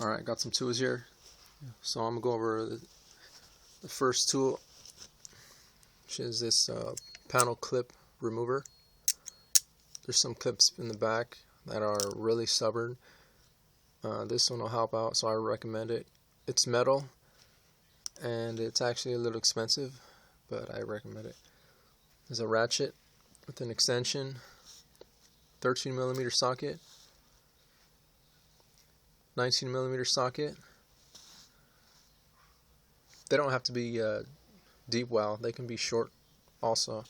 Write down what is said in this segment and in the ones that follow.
Alright, got some tools here. So I'm going to go over the first tool, which is this panel clip remover. There's some clips in the back that are really stubborn. This one will help out, so I recommend it. It's metal, and it's actually a little expensive, but I recommend it. There's a ratchet with an extension, 13mm socket, 19mm socket. They don't have to be deep well, they can be short also.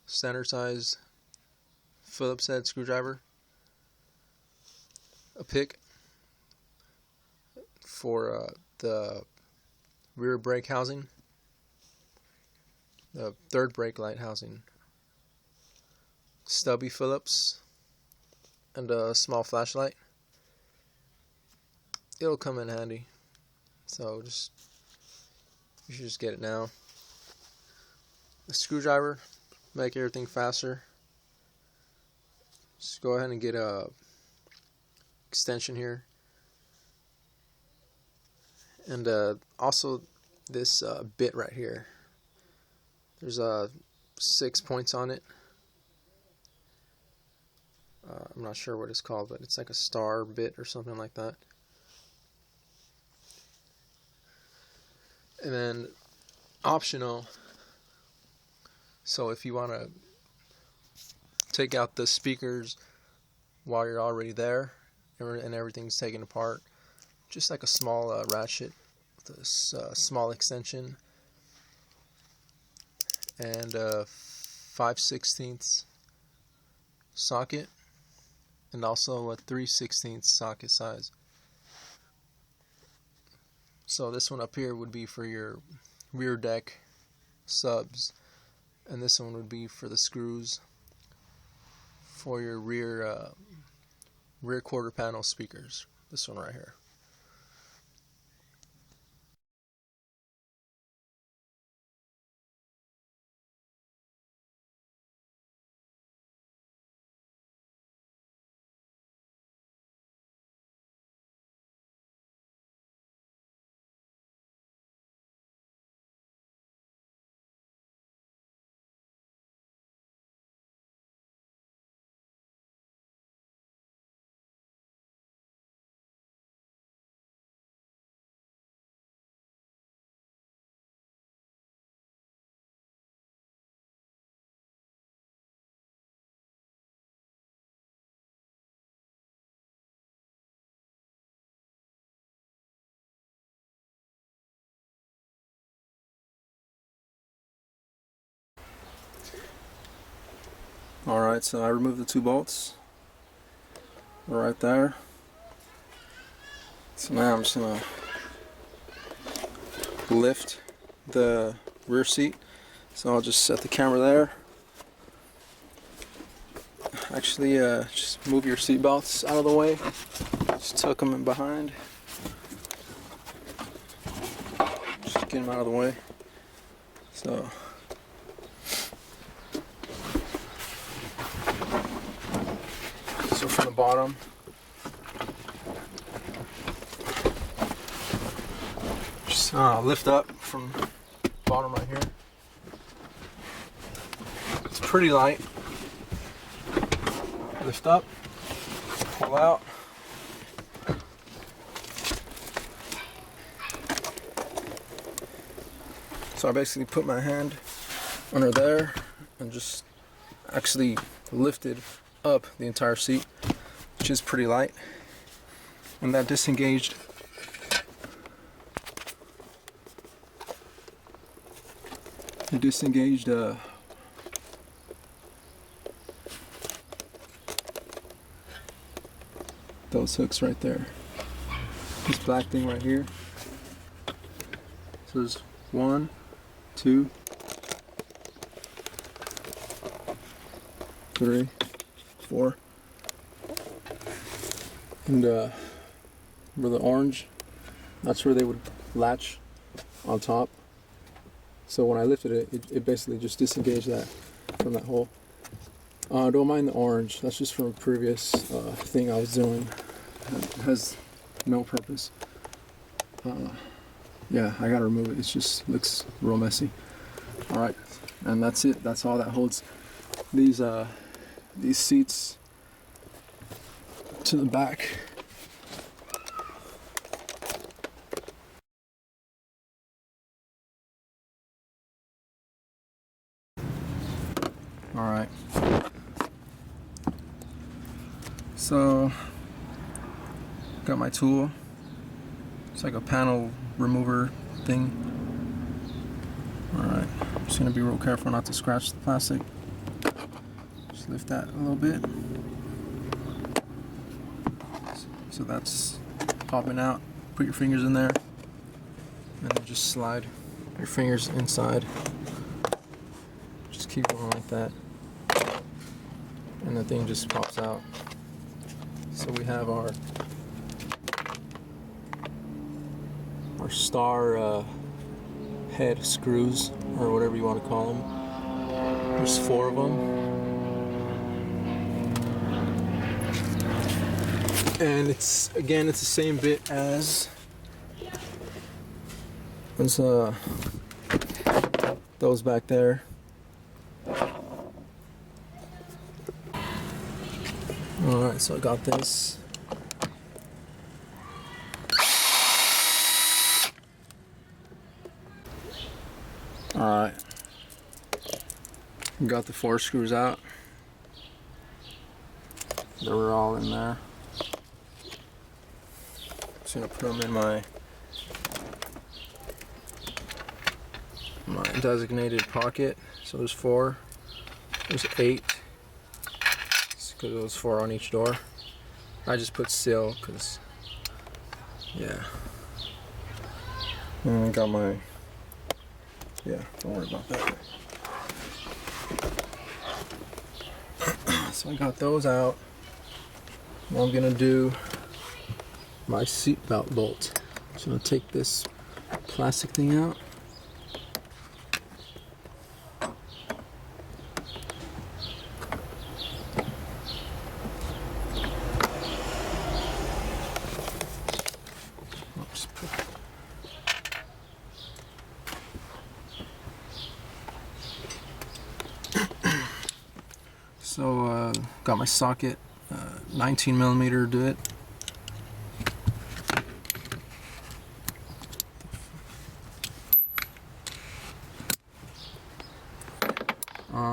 Standard size Phillips head screwdriver, a pick for the rear brake housing, the third brake light housing, stubby Phillips, and a small flashlight. It'll come in handy, so you should just get it now. A screwdriver, make everything faster. Just go ahead and get a extension here, and also this bit right here. There's 6 points on it. I'm not sure what it's called, but it's like a star bit or something like that. And then optional, so if you want to take out the speakers while you're already there and everything's taken apart, just like a small ratchet with a small extension and a 5/16 socket, and also a 3/16 socket size. So this one up here would be for your rear deck subs, and this one would be for the screws for your rear quarter panel speakers. This one right here. Alright, so I removed the 2 bolts right there. So now I'm just going to lift the rear seat. So I'll just set the camera there. Actually, just move your seat belts out of the way. Just tuck them in behind. Just get them out of the way. So from the bottom, just lift up from bottom right here. It's pretty light. Lift up, pull out. So I basically put my hand under there and just actually lifted up the entire seat, which is pretty light, and that disengaged those hooks right there. This black thing right here. So there's 1, 2, 3, 4, and where the orange, that's where they would latch on top. So when I lifted it, it basically just disengaged that from that hole. Don't mind the orange. That's just from a previous thing I was doing. It has no purpose. Yeah, I gotta remove it. It just looks real messy. All right, and that's it. That's all that holds these seats to the back. All right. So, got my tool. It's like a panel remover thing. Alright, I'm just gonna be real careful not to scratch the plastic. Just lift that a little bit. So that's popping out. Put your fingers in there and then just slide your fingers inside. Just keep going like that. And the thing just pops out. So we have our star head screws, or whatever you want to call them. There's 4 of them, and it's the same bit as those back there. All right, so I got this. Alright, got the 4 screws out. They were all in there. Just gonna put them in my designated pocket. So there's 4, there's 8, because there was 4 on each door. I just put seal because, yeah. And I got my, yeah, don't worry about that. So I got those out. Now I'm gonna do my seatbelt bolt. So I'm gonna take this plastic thing out. So got my socket, 19 millimeter divot.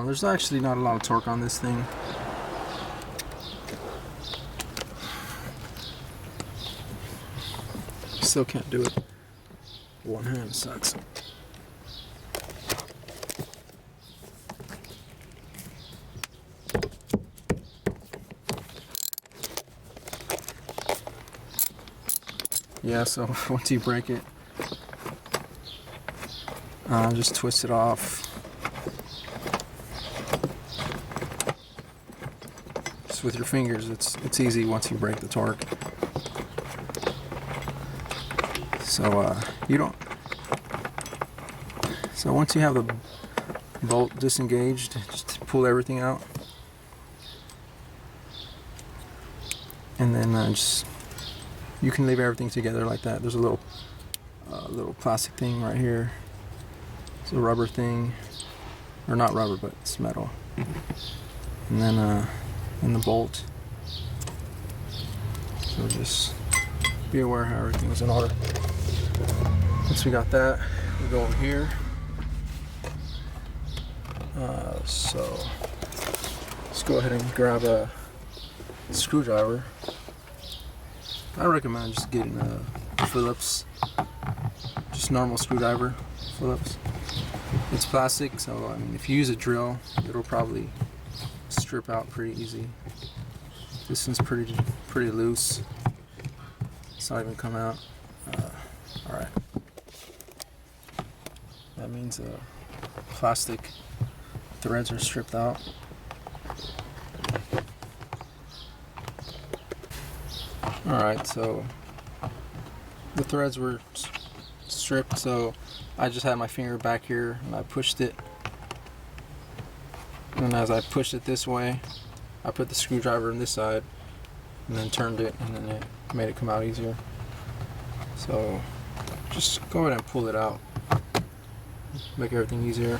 There's actually not a lot of torque on this thing. Still can't do it. One hand sucks. Yeah, so once you break it, just twist it off. Just with your fingers, it's easy once you break the torque. So you don't. So once you have the bolt disengaged, just pull everything out, and then just. You can leave everything together like that. There's a little plastic thing right here. It's a rubber thing, or not rubber, but it's metal. And then the bolt. So just be aware how everything's in order. Once we got that, we go over here. So let's go ahead and grab a screwdriver. I recommend just getting a Phillips, just normal screwdriver, Phillips. It's plastic, so I mean, if you use a drill, it'll probably strip out pretty easy. This one's pretty loose. It's not even come out. All right. That means plastic threads are stripped out. Alright, so the threads were stripped, so I just had my finger back here and I pushed it, and And as I pushed it this way, I put the screwdriver on this side and then turned it, and then it made it come out easier. So just go ahead and pull it out, make everything easier.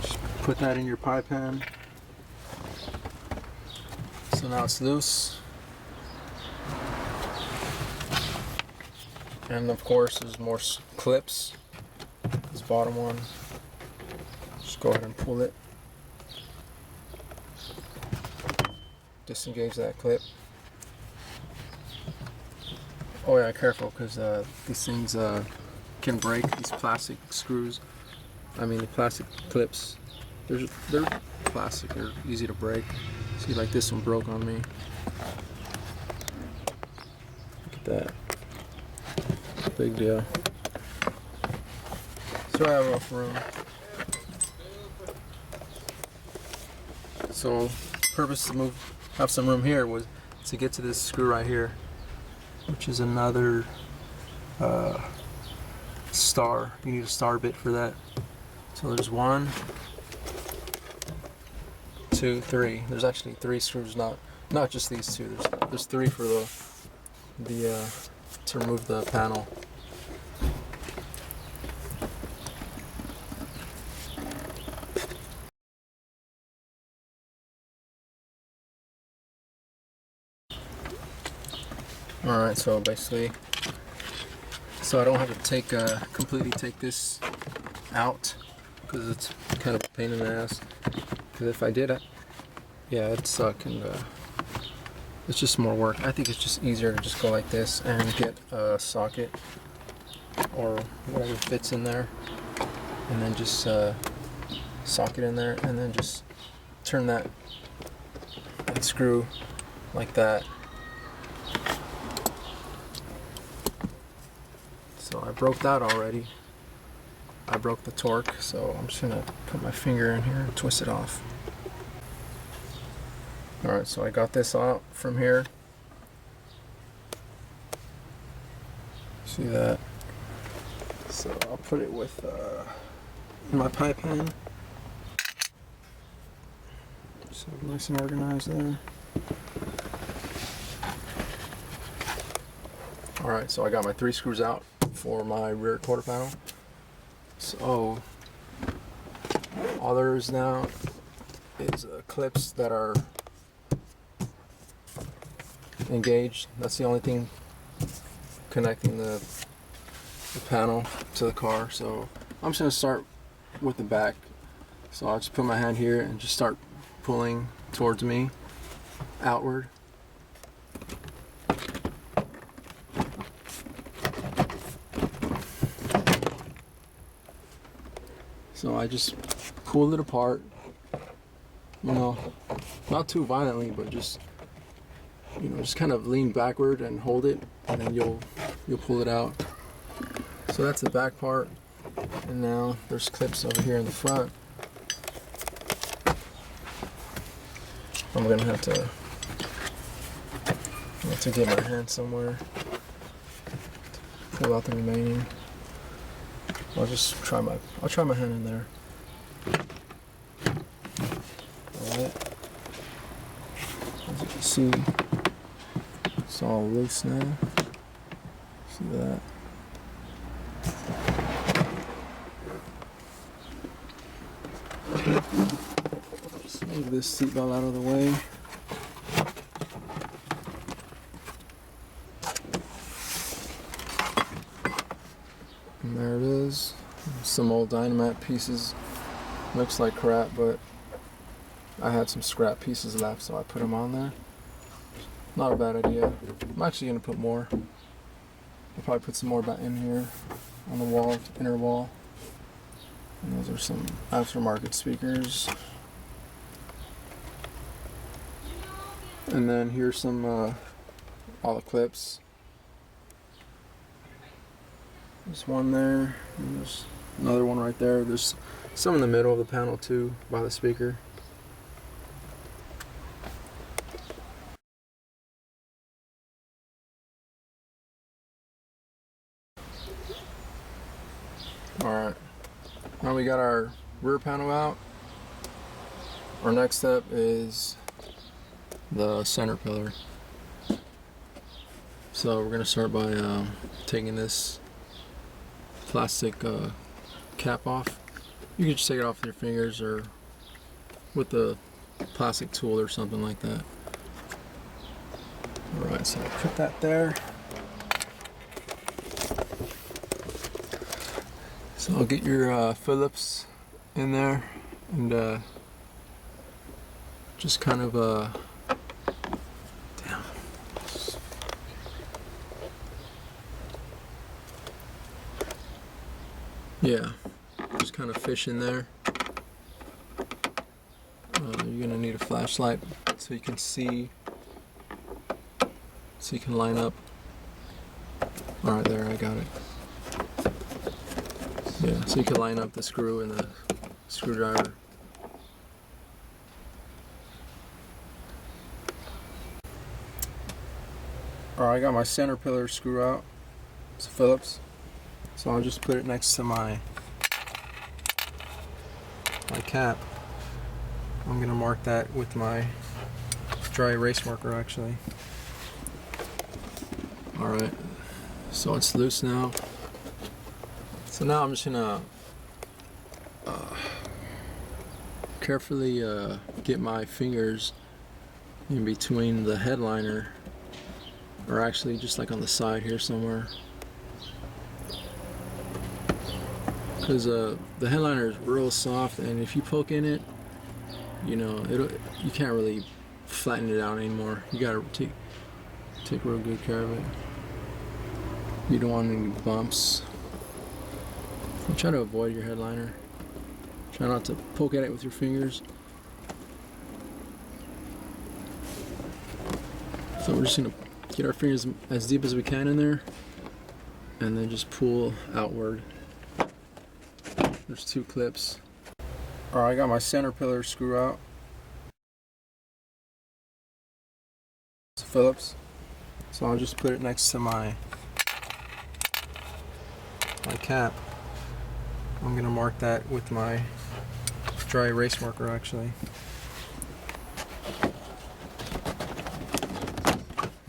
Just put that in your pie pan. So now it's loose. And of course there's more clips. This bottom one. Just go ahead and pull it. Disengage that clip. Oh yeah, careful, because these things can break, these plastic screws. I mean the plastic clips. They're plastic, they're easy to break. See, like this one broke on me. Look at that. Big deal. So I have enough room. So purpose to have some room here was to get to this screw right here, which is another star. You need a star bit for that. So there's 1, 2, 3. There's actually 3 screws, not just these 2. There's 3 for the to remove the panel. Alright, so basically, so I don't have to completely take this out, because it's kind of a pain in the ass. Because if I did it, yeah, it'd suck, and it's just more work. I think it's just easier to just go like this and get a socket or whatever fits in there, and then just socket in there, and then just turn that screw like that. So I broke that already. I broke the torque, so I'm just gonna put my finger in here and twist it off. Alright, so I got this out from here. See that? So I'll put it with my pie pan. So nice and organized there. Alright, so I got my 3 screws out for my rear quarter panel. So all there is now is clips that are engaged. That's the only thing connecting the panel to the car. So I'm just going to start with the back. So I'll just put my hand here and just start pulling towards me, outward. So I just pull it apart, you know, not too violently, but just, you know, just kind of lean backward and hold it, and then you'll pull it out. So that's the back part, and now there's clips over here in the front. I'm gonna have to get my hand somewhere to pull out the remaining. I'll try my hand in there. Alright. As you can see, it's all loose now. See that? Just move this seatbelt out of the way. And there it is. Some old dynamite pieces. Looks like crap, but I had some scrap pieces left, so I put them on there. Not a bad idea. I'm actually going to put more. I'll probably put some more back in here on the wall, inner wall. And those are some aftermarket speakers. And then here's some all the clips. There's one there, and there's another one right there. There's some in the middle of the panel too, by the speaker. Alright, now we got our rear panel out, our next step is the center pillar. So we're going to start by taking this plastic cap off. You can just take it off with your fingers or with a plastic tool or something like that. Alright, so put that there. So I'll get your Phillips in there and just kind of damn. Yeah, just kind of fish in there. You're gonna need a flashlight so you can see, so you can line up. All right, there, I got it. Yeah, so you can line up the screw and the screwdriver. Alright, I got my center pillar screw out. It's a Phillips. So I'll just put it next to my cap. I'm gonna mark that with my dry erase marker actually. Alright, so it's loose now. So now I'm just gonna carefully get my fingers in between the headliner, or actually just like on the side here somewhere, because the headliner is real soft, and if you poke in it, you know, you can't really flatten it out anymore. You gotta take real good care of it. You don't want any bumps. Try to avoid your headliner. Try not to poke at it with your fingers. So we're just gonna get our fingers as deep as we can in there, and then just pull outward. There's 2 clips. Alright, I got my center pillar screw out. It's a Phillips. So I'll just put it next to my cap. I'm gonna mark that with my dry erase marker actually.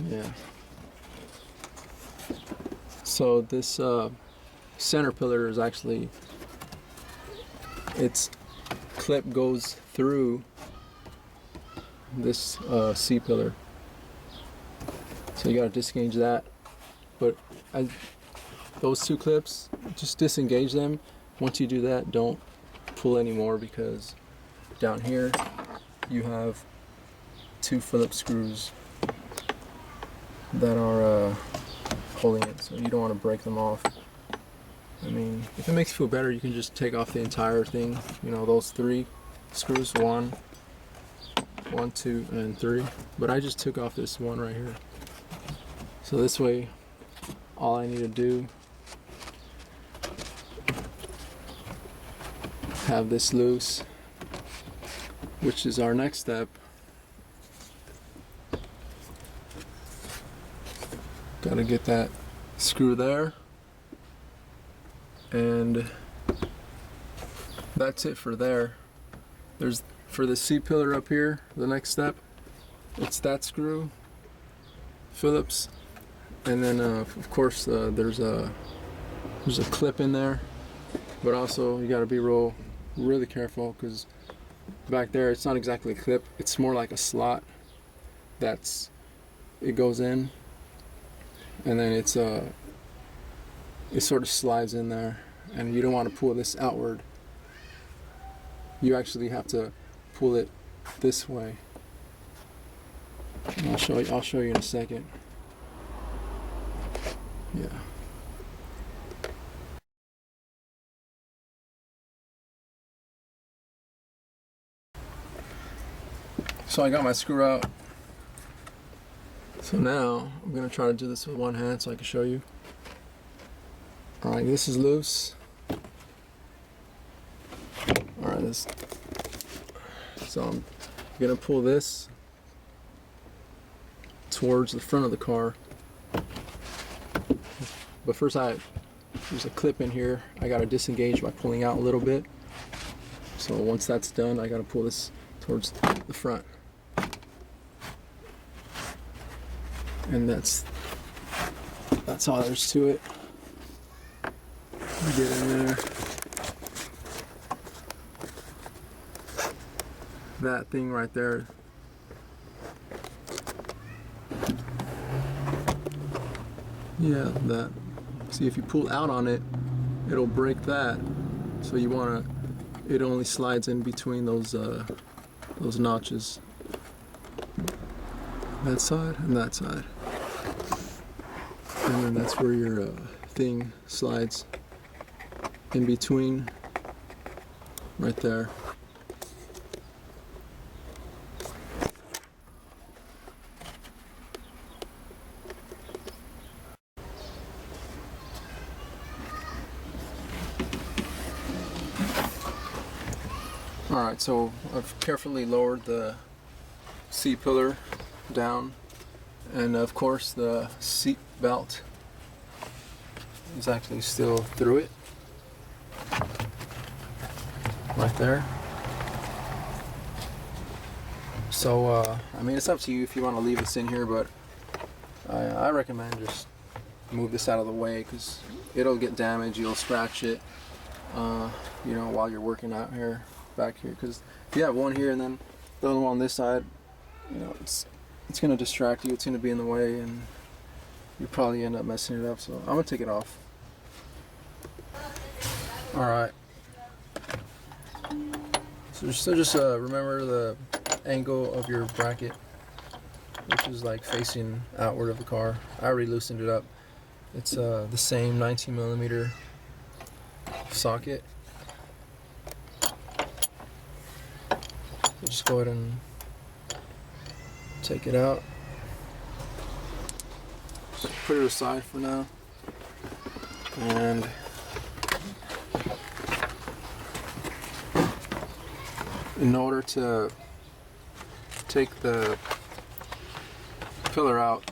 Yeah. So this center pillar is actually, its clip goes through this C pillar. So you gotta disengage that. But those 2 clips, just disengage them. Once you do that, don't pull anymore, because down here you have 2 Phillips screws that are holding it, so you don't want to break them off. I mean, if it makes you feel better, you can just take off the entire thing, you know, those 3 screws, 1, 2, and 3. But I just took off this one right here. So this way, all I need to do, have this loose, which is our next step. Gotta get that screw there, and that's it for there. There's, for the C pillar up here, the next step, it's that screw, Phillips, and then of course there's a clip in there, but also you gotta be really careful, because back there it's not exactly a clip, it's more like a slot it goes in, and then it sort of slides in there, and you don't want to pull this outward. You actually have to pull it this way, and I'll show you in a second. Yeah. So I got my screw out. So now I'm gonna try to do this with one hand so I can show you. Alright, this is loose. Alright, so I'm gonna pull this towards the front of the car. But first there's a clip in here I gotta disengage by pulling out a little bit. So once that's done, I gotta pull this towards the front. And that's all there's to it. Get in there. That thing right there. Yeah, that. See, if you pull out on it, it'll break that. So you wanna, it only slides in between those notches. That side and that side. And then that's where your thing slides in between, right there. Alright, so I've carefully lowered the seat pillar down, and of course the seat belt is actually still through it, right there. So I mean, it's up to you if you want to leave this in here, but I recommend just move this out of the way because it'll get damaged, you'll scratch it, you know, while you're working out here, back here. Because if you have one here and then the other one on this side, you know, it's gonna distract you, it's gonna be in the way, and you probably end up messing it up. So I'm gonna take it off. All right. So just remember the angle of your bracket, which is like facing outward of the car. I already loosened it up. It's the same 19mm socket. So just go ahead and take it out. Just put it aside for now. And in order to take the pillar out,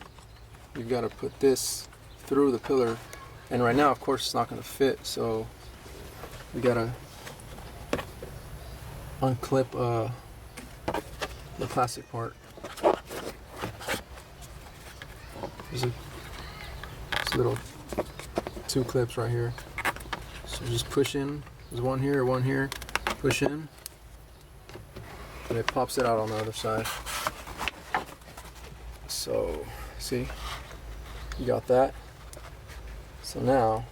you've got to put this through the pillar, and right now of course it's not going to fit, so we got to unclip the plastic part. There's little 2 clips right here, so just push in. There's one here, push in, and it pops it out on the other side. So see, you got that. So now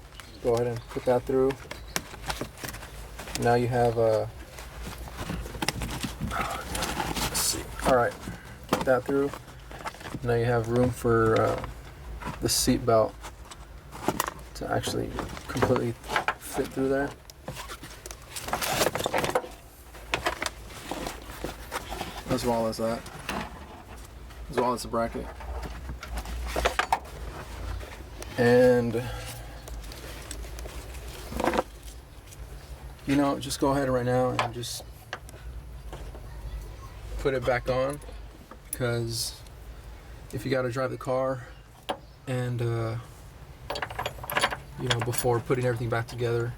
go ahead and put that through. Now you have let's see. All right, put that through. Now you have room for the seat belt to actually completely fit through there. As well as that, as well as the bracket. And you know, just go ahead right now and just put it back on, because if you got to drive the car and you know, before putting everything back together,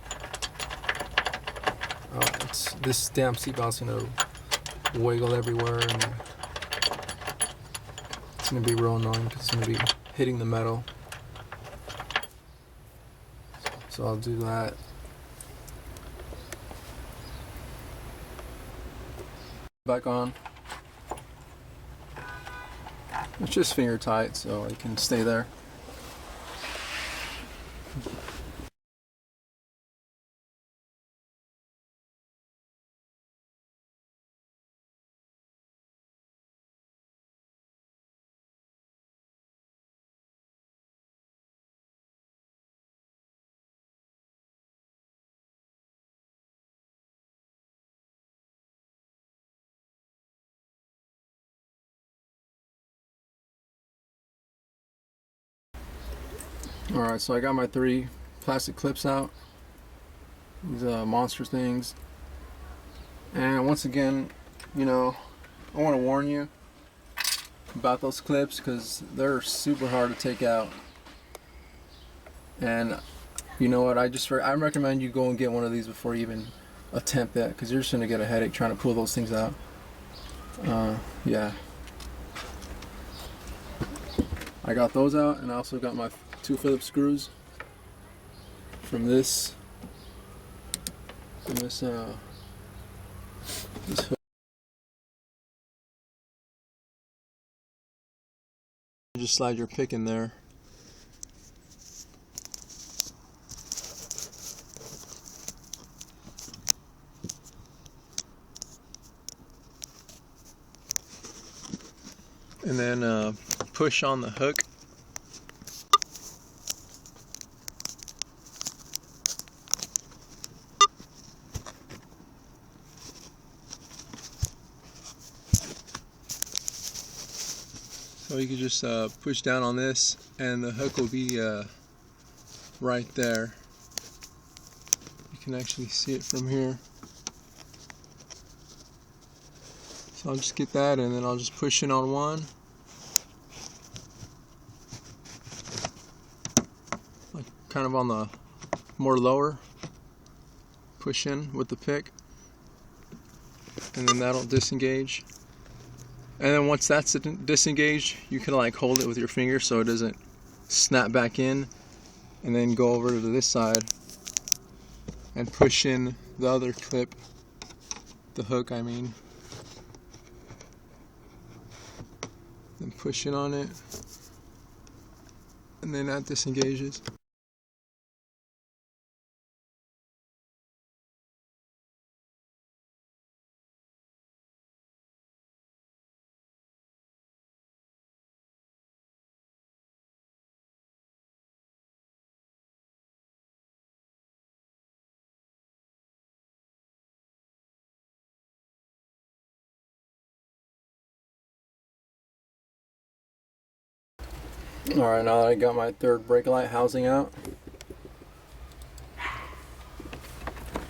this damn seatbelt's gonna wiggle everywhere, and it's gonna be real annoying because it's gonna be hitting the metal. So I'll do that. Back on. It's just finger tight, so it can stay there. Alright, so I got my 3 plastic clips out. These monster things. And once again, you know, I want to warn you about those clips because they're super hard to take out. And you know what, I recommend you go and get one of these before you even attempt that, because you're just gonna get a headache trying to pull those things out. Yeah. I got those out, and I also got my 2 Phillips screws from this hook. You just slide your pick in there. And then push on the hook. So you can just push down on this, and the hook will be right there. You can actually see it from here. So I'll just get that, and then I'll just push in on one. Like kind of on the more lower. Push in with the pick. And then that'll disengage. And then once that's disengaged, you can like hold it with your finger so it doesn't snap back in, and then go over to this side and push in the other clip, the hook I mean, then push in on it, and then that disengages. Alright, now that I got my 3rd brake light housing out,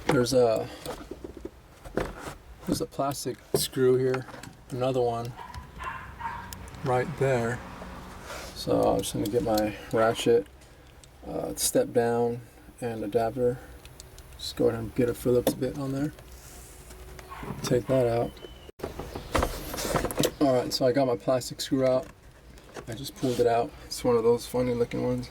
there's a plastic screw here, another one right there. So I'm just going to get my ratchet, step down, and adapter. Just go ahead and get a Phillips bit on there. Take that out. Alright, so I got my plastic screw out. I just pulled it out. It's one of those funny looking ones.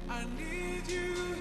I need you.